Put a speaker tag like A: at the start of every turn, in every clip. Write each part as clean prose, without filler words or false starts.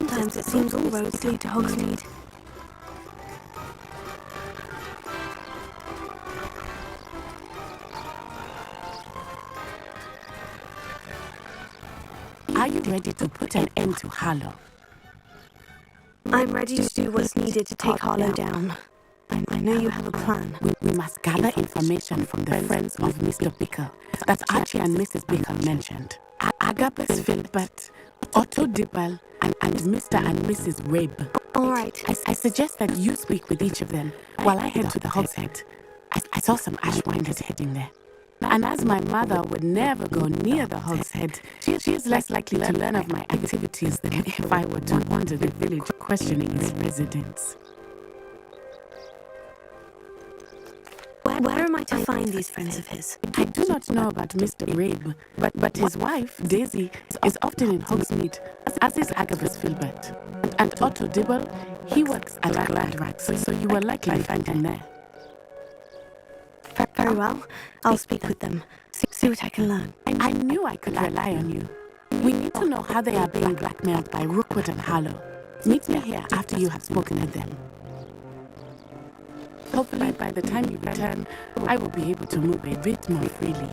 A: Sometimes it seems all roads lead to Hogsmeade.
B: Are you ready to put an end to Harlow?
A: I'm ready to do what's needed to take Harlow down. I know you have a plan.
B: We must gather information from the friends of Mr. Bicker that Archie and Mrs. Bicker mentioned. Agabus Philbert, Otto Dibble, and Mr. and Mrs. Rabe.
A: All right.
B: I suggest that you speak with each of them while I head to the Hogshead. I saw some Ashwinders heading there. And as my mother would never go near the Hogshead, she is less likely to learn of my activities than if I were to wander the village questioning its residents.
A: Where am I to find these friends of his?
B: I do not know about Mr. Rabe, but his wife, Daisy, is often in Hogsmeade, as is Agabus Philbert. And Otto Dibble, he works at Gladrat, so you will likely find him there.
A: Very well. I'll speak with them. See what I can learn.
B: I knew I could rely on you. We need to know how they are being blackmailed by Rookwood and Harlow. Meet me here after you have spoken with them. Hopefully by the time you return, I will be able to move a bit more freely.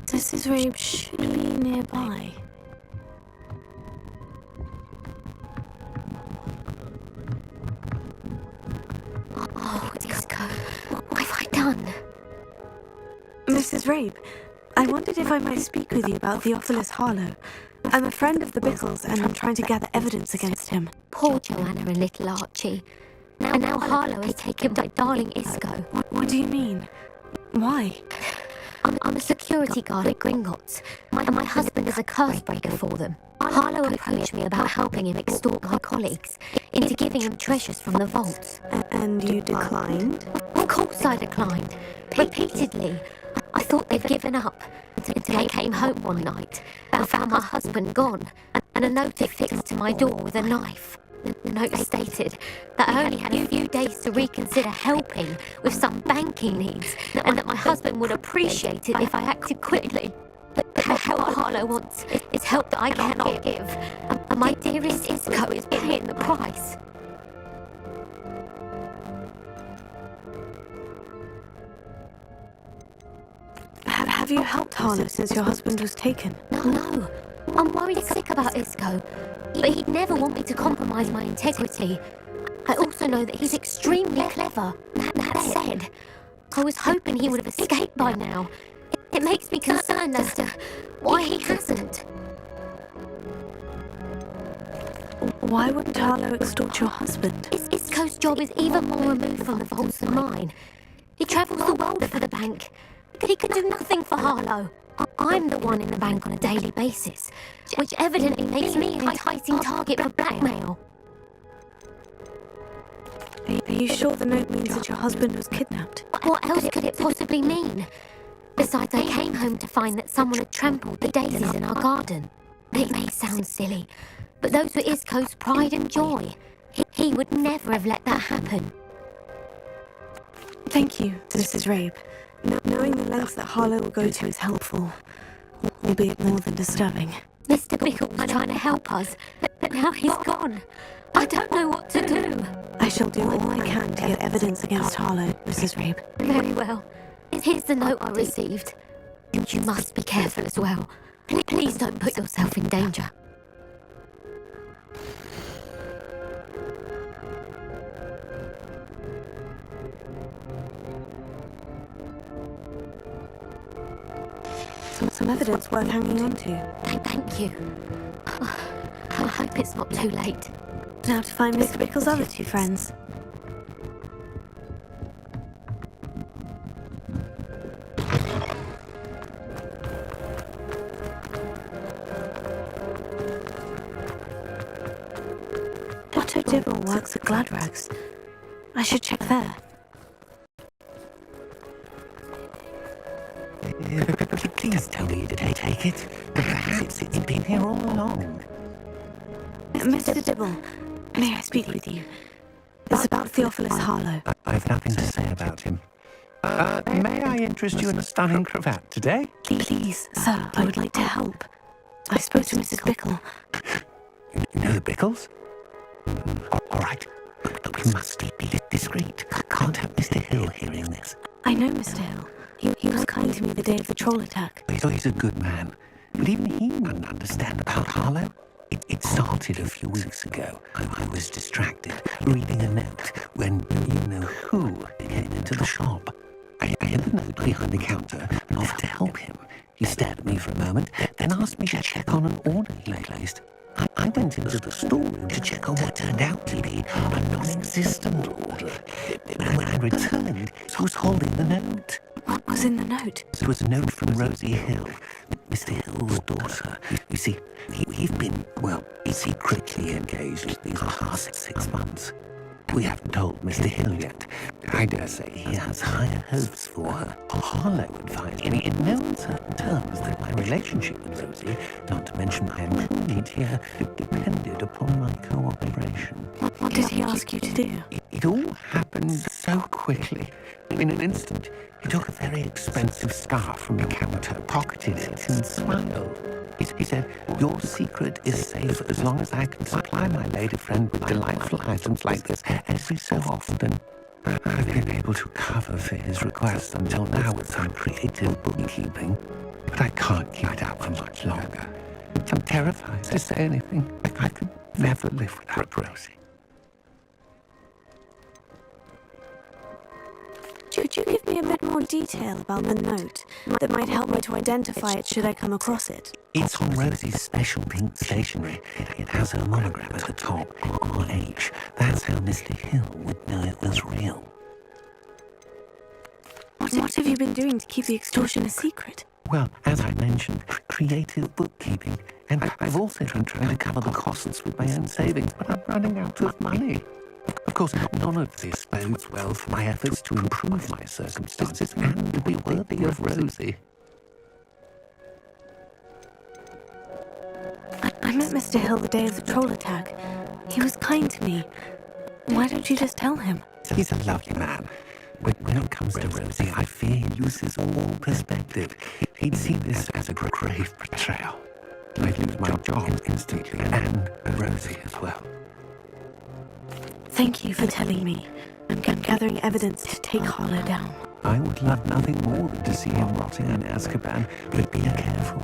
A: Mrs. Rabe should be nearby.
C: Oh, Isco, what have I done?
A: Mrs. Rabe, I wondered if I might speak with you about Theophilus Harlow. I'm a friend of the Bickles and I'm trying to gather evidence against him.
C: Poor Joanna and little Archie. Now Harlow has taken my darling Isco.
A: What do you mean? Why?
C: I'm a security guard at Gringotts, and my husband is a curse breaker for them. Harlow approached me about helping him extort my colleagues into giving him treasures from the vaults.
A: And you declined?
C: Of course I declined. Repeatedly. I thought they'd given up, until I came home one night and found my husband gone, and a note affixed to my door with a knife. The note stated that I only had a few days to reconsider helping with some banking needs, and that my husband would appreciate it if I acted quickly. But the help Harlow wants is help that I cannot give, and my dearest Isco is paying the price.
A: Have you helped Harlow since your husband was taken?
C: No. I'm worried sick about Isco, but he'd never want me to compromise my integrity. I also know that he's extremely clever. That said, I was hoping he would have escaped by now. It makes me concerned as to why he hasn't.
A: Why wouldn't Harlow extort your husband?
C: Isco's job is even more removed from the vaults than mine. He travels the world for the bank. He could do nothing for Harlow. I'm the one in the bank on a daily basis, which evidently makes me an enticing target for blackmail.
A: Are you sure the note means that your husband was kidnapped?
C: What else could it possibly mean? Besides, I came home to find that someone had trampled the daisies in our garden. It may sound silly, but those were Isco's pride and joy. He would never have let that happen.
A: Thank you, Mrs. Rabe. Knowing the lengths that Harlow will go to is helpful, albeit more than disturbing.
C: Mr. Bickle was trying to help us, but now he's gone. I don't know what to do.
A: I shall do all I can to get evidence against Harlow, Mrs. Rabe.
C: Very well. Here's the note I received. You must be careful as well. Please don't put yourself in danger.
A: Some evidence worth hanging on to.
C: Thank you. I hope it's not too late.
A: Now to find Mr. Bickle's other two friends. Dibble works at Gladrags. I should check there.
D: Please tell me you didn't take it. Perhaps it's been here all along.
A: Mr. Dibble, may I speak with you? It's about Theophilus Harlow.
D: I've nothing to say about him. May I interest you in a stunning cravat today?
A: Please, sir, I would like to help. I spoke to Mrs. Bickle.
D: You know the Bickles? All right, but we must be discreet. I can't have Mr. Hill hearing this.
A: I know Mr. Hill. He was kind to me the day of the troll attack.
D: He's a good man, but even he wouldn't understand about Harlow. It started a few weeks ago. I was distracted, reading a note, when you-know-who came into the shop. I hid the note behind the counter and offered to help him. He stared at me for a moment, then asked me to check on an order he placed. I went into the storeroom to check on what turned out to be a non-existent order. When I returned, he was holding the note.
A: What was in the note?
D: It was a note from Rosie Hill, Mr. Hill's daughter. You see, we've been, secretly engaged these past 6 months. We haven't told Mr. Hill yet. I dare say he has higher hopes for her. Harlow advised me in no uncertain terms that my relationship with Rosie, not to mention my employment here, depended upon my cooperation.
A: What did he ask you to do?
D: It all happened so quickly. In an instant, he took a very expensive scarf from the counter, pocketed it, and smiled. He said, "Your secret is safe as long as I can supply my lady friend with delightful items like this every so often." I've been able to cover for his request until now with some creative bookkeeping, but I can't keep it up for much longer. I'm terrified to say anything. I could never live without Rosie.
A: Could you give me a bit more detail about the note that might help me to identify it should I come across it?
D: It's on Rosie's special pink stationery. It has her monogram at the top, RH. That's how Mr. Hill would know it was real.
A: What have you been doing to keep the extortion a secret?
D: Well, as I mentioned, creative bookkeeping. And I've also been trying to cover the costs with my own savings, but I'm running out of money. Of course, none of this bodes well for my efforts to improve my circumstances and to be worthy of Rosie.
A: I met Mr. Hill the day of the troll attack. He was kind to me. Why don't you just tell him?
D: He's a lovely man. When it comes to Rosie, I fear he loses all perspective. He'd see this as a grave betrayal. I'd lose my job instantly, and Rosie as well.
A: Thank you for telling me. I'm gathering evidence to take Harlow down.
D: I would love nothing more than to see him rotting in Azkaban, but be careful.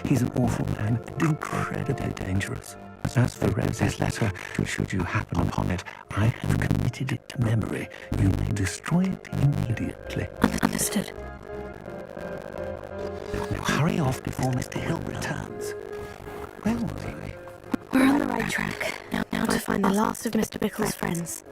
D: He's an awful man and incredibly dangerous. As for Rosie's letter, should you happen upon it, I have committed it to memory. You may destroy it immediately.
A: Understood.
D: Now hurry off before Mr. Hill returns. Where was I?
A: We're on the right track. Now to find the last of Mr. Bickle's friends.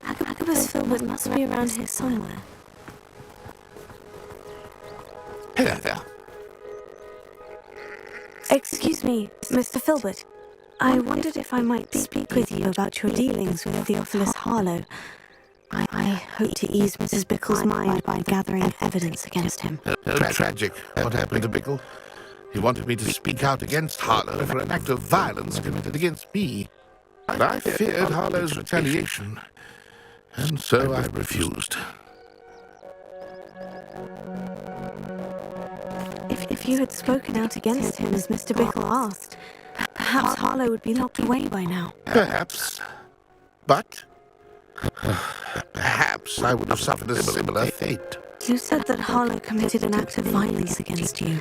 A: Agabus Filbert must be around here somewhere.
E: Hello there.
A: Excuse me, Mr. Filbert. I wondered if I might speak with you about your dealings with Theophilus Harlow. I hope to ease Mrs. Bickle's mind by gathering evidence against him.
E: Tragic what happened to Bickle. He wanted me to speak out against Harlow for an act of violence committed against me. But I feared Harlow's retaliation, and so I refused.
A: If you had spoken out against him as Mr. Bickle asked, perhaps Harlow would be locked away by now.
E: Perhaps. But perhaps I would have suffered a similar fate.
A: You said that Harlow committed an act of violence against you.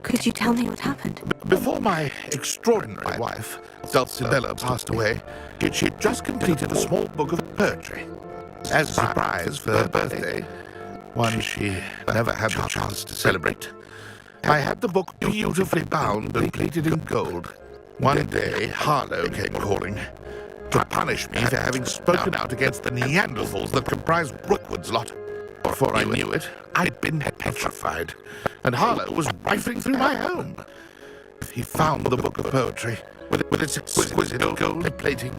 A: Could you tell me what happened?
E: Before my extraordinary wife, Dulcibella, passed away, she had just completed a small book of poetry. As a surprise for her birthday, one she never had the chance to celebrate. I had the book beautifully bound and plated in gold. One day, Harlow came calling to punish me for having spoken out against the Neanderthals that comprised Rookwood's lot. Before I knew it, I'd been petrified, and Harlow was rifling through my home. He found the book of poetry with its exquisite gold plating.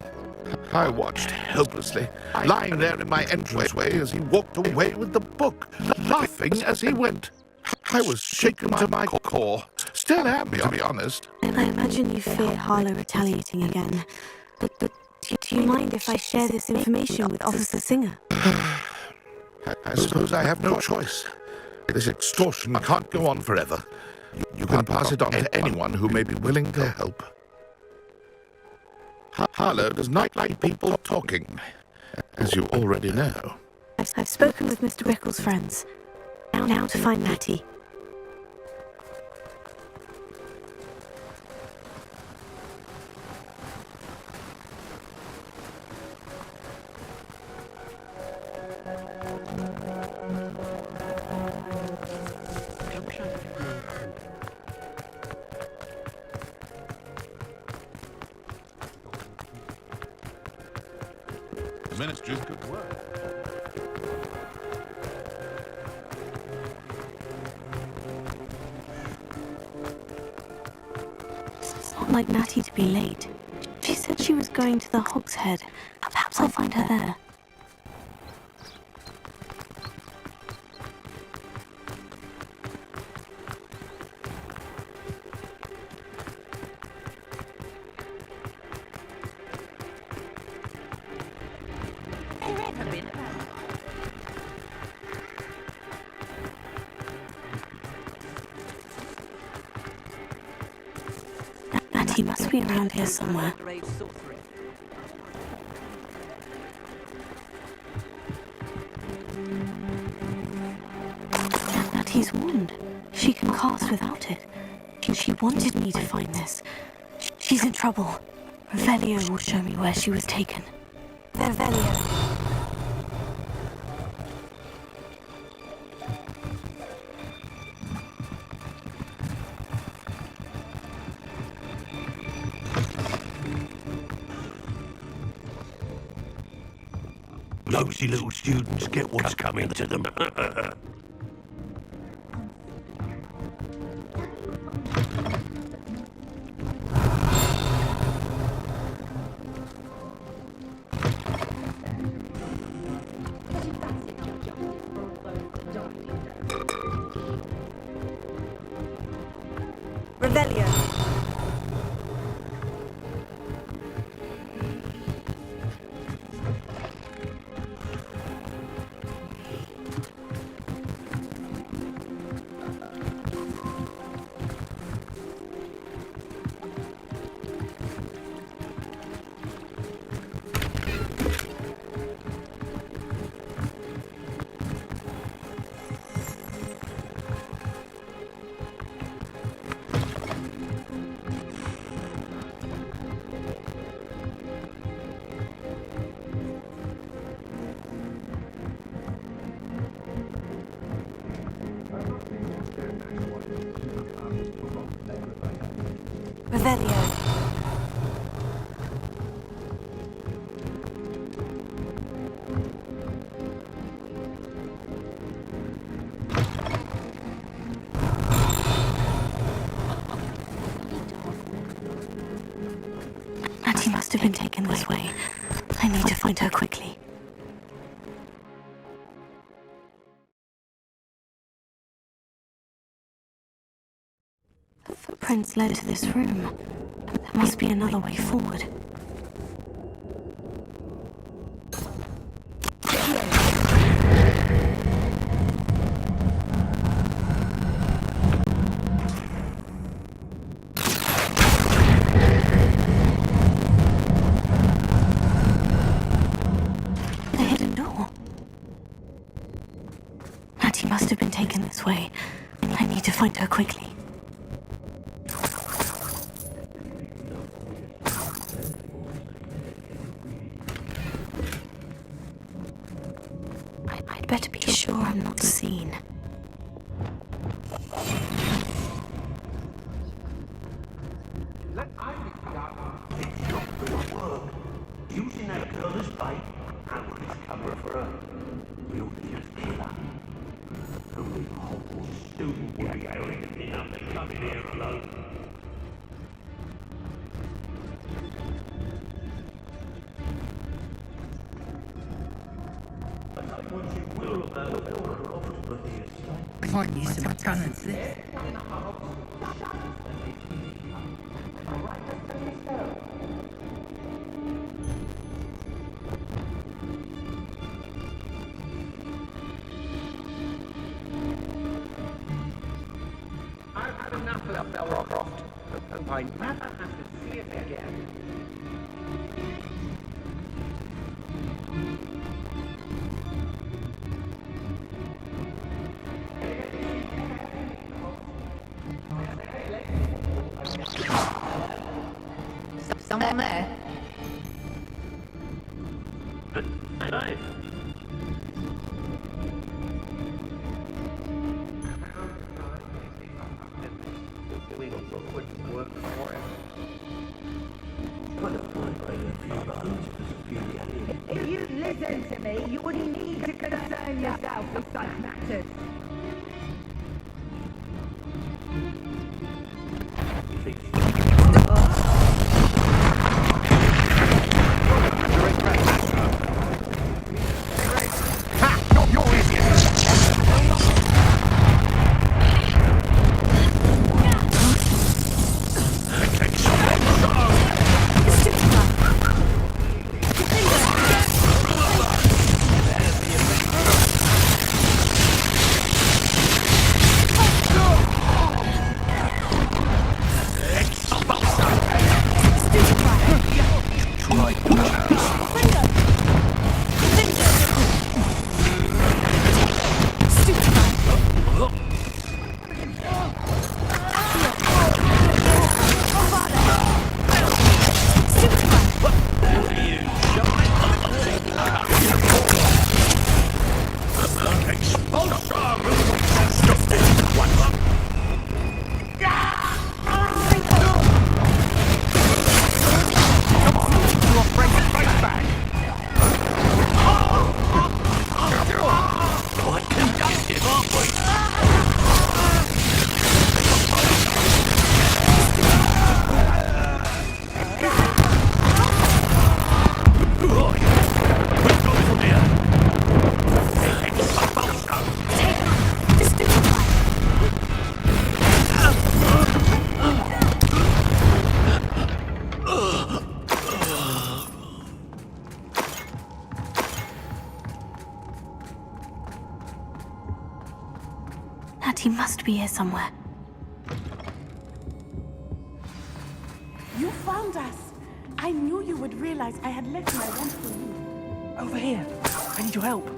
E: I watched helplessly, lying there in my entranceway as he walked away with the book, laughing as he went. I was shaken to my core. Still am, to be honest.
A: I imagine you fear Harlow retaliating again. But do you mind if I share this information with Officer Singer?
E: I suppose I have no choice. This extortion can't go on forever. You can pass it on to anyone who may be willing to help. Harlow does not like people talking, as you already know.
A: I've spoken with Mr. Brickle's friends. Now to find Natty.
E: The ministry's good work.
A: It's not like Natty to be late. She said she was going to the Hog's Head. Perhaps I'll find her there. Natty must be around here somewhere. Natty's wand. She can cast without it. She wanted me to find this. She's in trouble. Revelio will show me where she was taken. Revelio.
F: Nosy little students get what's coming to them.
A: Revelio. Revelio. Natty must have been taken this way. I need to find her quickly. The footprints led to this room. There must be another way forward. The hidden door. Natty must have been taken this way. I need to find her quickly. I'd better be sure I'm not seen.
F: Using that girl as bait, how would this cover for her? We ought to just kill her. Only Hogwarts student would be arrogant enough to come in here alone.
G: Quite used to my talents, this.
D: I've had enough of that Belcroft. Hope I never have to see it again.
G: Someone there?
F: Hey.
H: If you'd listen to me, you wouldn't need to concern yourself with such matters.
A: Natty must be here somewhere.
B: You found us! I knew you would realize I had left my wand for you.
I: Over here. I need your help.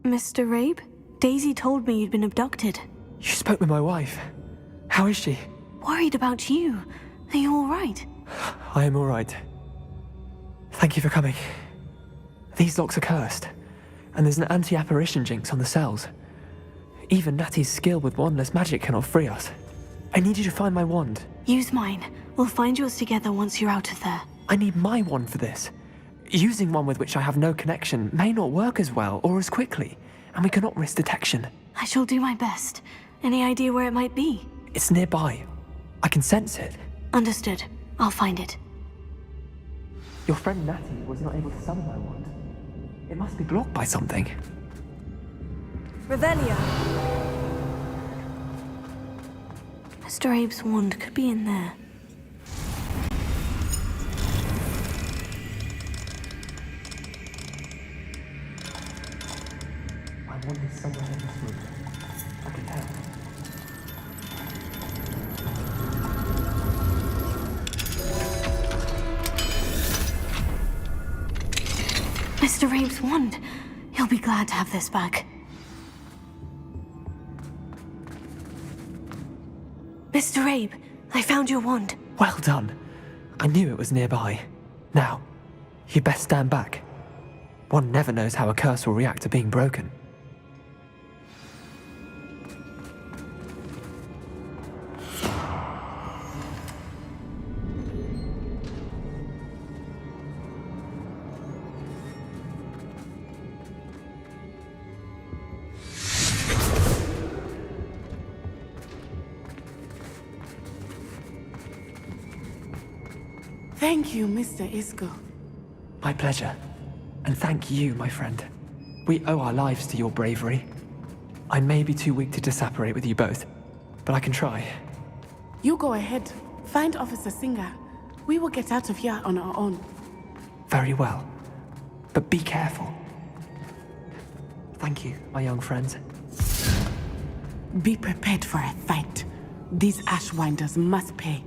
A: Mr. Rabe? Daisy told me you'd been abducted.
I: You spoke with my wife. How is she?
A: Worried about you. Are you all right?
I: I am all right. Thank you for coming. These locks are cursed, and there's an anti-apparition jinx on the cells. Even Natty's skill with wandless magic cannot free us. I need you to find my wand.
A: Use mine. We'll find yours together once you're out of there.
I: I need my wand for this. Using one with which I have no connection may not work as well or as quickly, and we cannot risk detection.
A: I shall do my best. Any idea where it might be?
I: It's nearby. I can sense it.
A: Understood. I'll find it.
I: Your friend Natty was not able to summon my wand. It must be blocked by something.
A: Revelio! Mr. Abe's wand could be in there.
I: My wand is somewhere in this room. I can tell.
A: Mr. Abe's wand. He'll be glad to have this back. Mr. Abe, I found your wand.
I: Well done. I knew it was nearby. Now, you best stand back. One never knows how a curse will react to being broken.
B: Thank you, Mr. Isco.
I: My pleasure. And thank you, my friend. We owe our lives to your bravery. I may be too weak to disapparate with you both, but I can try.
B: You go ahead. Find Officer Singer. We will get out of here on our own.
I: Very well. But be careful. Thank you, my young friends.
B: Be prepared for a fight. These Ashwinders must pay.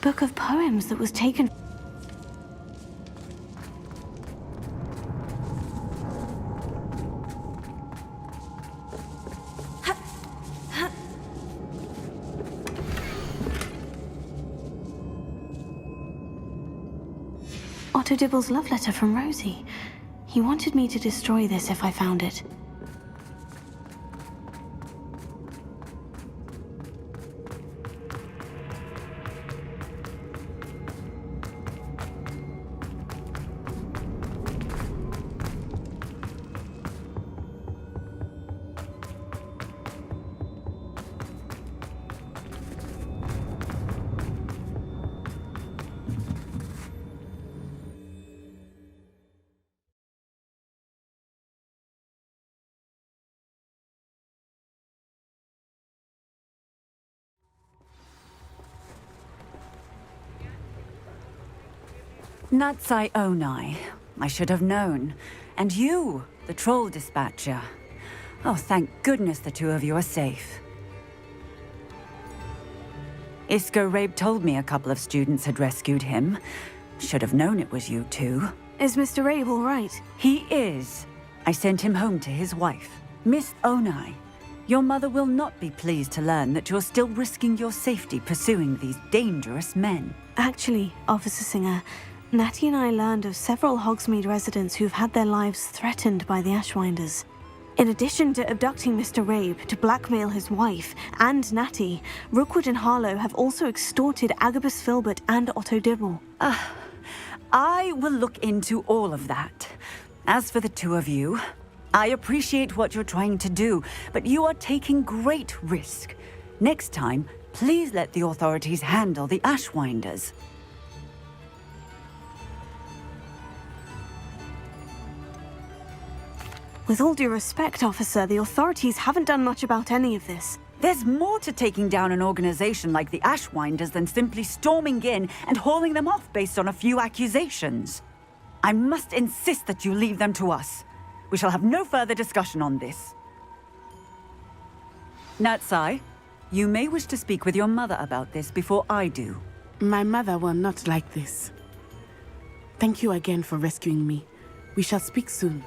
A: Book of poems that was taken. Otto Dibble's love letter from Rosie. He wanted me to destroy this if I found it.
J: Natsai Onai. I should have known. And you, the troll dispatcher. Oh, thank goodness the two of you are safe. Isco Rabe told me a couple of students had rescued him. Should have known it was you two.
A: Is Mr. Rabe all right?
J: He is. I sent him home to his wife. Miss Onai, your mother will not be pleased to learn that you're still risking your safety pursuing these dangerous men.
A: Actually, Officer Singer, Natty and I learned of several Hogsmeade residents who've had their lives threatened by the Ashwinders. In addition to abducting Mr. Rabe to blackmail his wife and Natty, Rookwood and Harlow have also extorted Agabus Filbert and Otto Dibble.
J: I will look into all of that. As for the two of you, I appreciate what you're trying to do, but you are taking great risk. Next time, please let the authorities handle the Ashwinders.
A: With all due respect, officer, the authorities haven't done much about any of this.
J: There's more to taking down an organization like the Ashwinders than simply storming in and hauling them off based on a few accusations. I must insist that you leave them to us. We shall have no further discussion on this. Natsai, you may wish to speak with your mother about this before I do.
B: My mother will not like this. Thank you again for rescuing me. We shall speak soon.